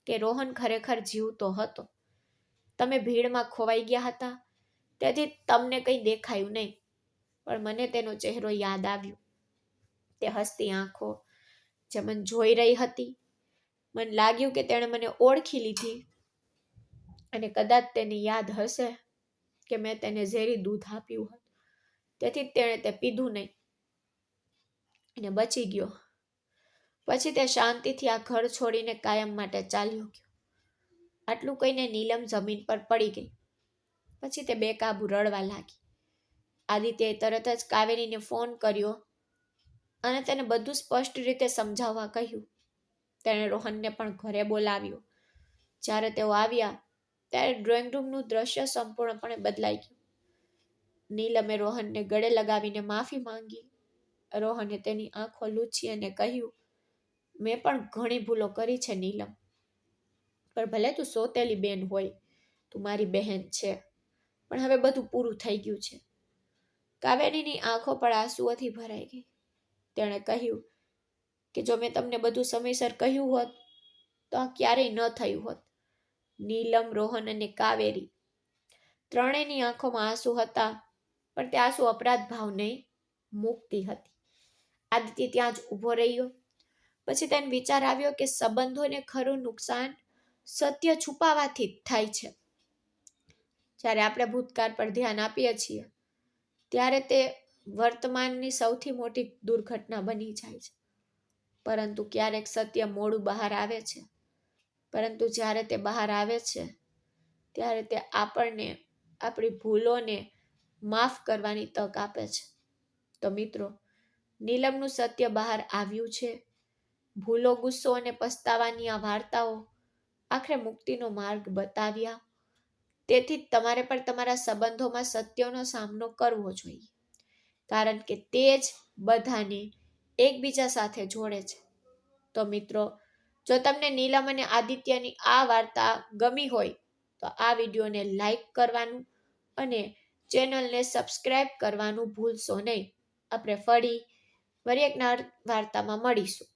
કે રોહન ખરેખર જીવતો હતો. તમે ભીડમાં ખોવાઈ ગયા હતા, તેથી તમને કંઈ દેખાયું નહીં, પણ મને તેનો ચહેરો યાદ આવ્યો. તે હસતી આંખો જે મને જોઈ રહી હતી. મને લાગ્યું કે તેણે મને ઓળખી લીધી અને કદાચ તેને યાદ હશે કે મેં તેને ઝેરી દૂધ આપ્યું હતું, તેથી તેણે તે પીધું નહીં અને બચી ગયો. પછી તે શાંતિથી આ ઘર છોડીને કાયમ માટે ચાલ્યો ગયો. આટલું કહીને નીલમ જમીન પર પડી ગઈ. પછી તે બેકાબુ રડવા લાગી. આદિત્યએ તરત જ કાવેરીને ફોન કર્યો અને તેને બધું સ્પષ્ટ રીતે સમજાવવા કહ્યું. તેણે રોહનને પણ ઘરે બોલાવ્યો. જ્યારે તેઓ આવ્યા ત્યારે ડ્રોઈંગ રૂમનું દ્રશ્ય સંપૂર્ણપણે બદલાઈ ગયું. નીલમે રોહનને ગળે લગાવીને માફી માંગી. રોહને તેની આંખો લૂછી અને કહ્યું, મેં પણ ઘણી ભૂલો કરી છે નીલમ, પણ ભલે તું સોતેલી બેન હોય, તું મારી બહેન છે, પણ હવે બધું પૂરું થઈ ગયું છે. કાવેરીની આંખો પર આંસુઓથી ભરાઈ ગઈ. તેણે કહ્યું કે જો મેં તમને બધું સમયસર કહ્યું હોત તો આ ક્યારેય ન થયું હોત. નીલમ, રોહન અને કાવેરી ત્રણેયની આંખોમાં આંસુ હતા, પણ તે આંસુ અપરાધ ભાવ નહીં, મુક્તિ હતી. આદિત્ય ત્યાં જ ઊભો રહ્યો. પછી તેને વિચાર આવ્યો કે સંબંધોને ખરું નુકસાન સત્ય છુપાવાથી જ થાય છે. જ્યારે આપણે ભૂતકાળ પર ધ્યાન આપીએ છીએ ત્યારે તે વર્તમાનની સૌથી મોટી દુર્ઘટના બની જાય છે. પરંતુ ક્યારેક સત્ય મોડું બહાર આવે છે, પરંતુ જ્યારે તે બહાર આવે છે ત્યારે તે આપણને આપણી ભૂલોને માફ કરવાની તક આપે છે. તો મિત્રો, નીલમનું સત્ય બહાર આવ્યું છે. ભૂલો, ગુસ્સો અને પસ્તાવાની આ વાર્તાઓ આખરે મુક્તિનો માર્ગ બતાવ્યા. તેથી જ તમારે પણ તમારા સંબંધોમાં સત્યનો સામનો કરવો જોઈએ, કારણ કે તે જ બધાને એકબીજા સાથે જોડે છે. તો મિત્રો, જો તમને નીલમ અને આદિત્યની આ વાર્તા ગમી હોય તો આ વિડીયોને લાઈક કરવાનું અને ચેનલને સબસ્ક્રાઈબ કરવાનું ભૂલશો નહીં. આપણે ફરી એક વાર્તામાં મળીશું.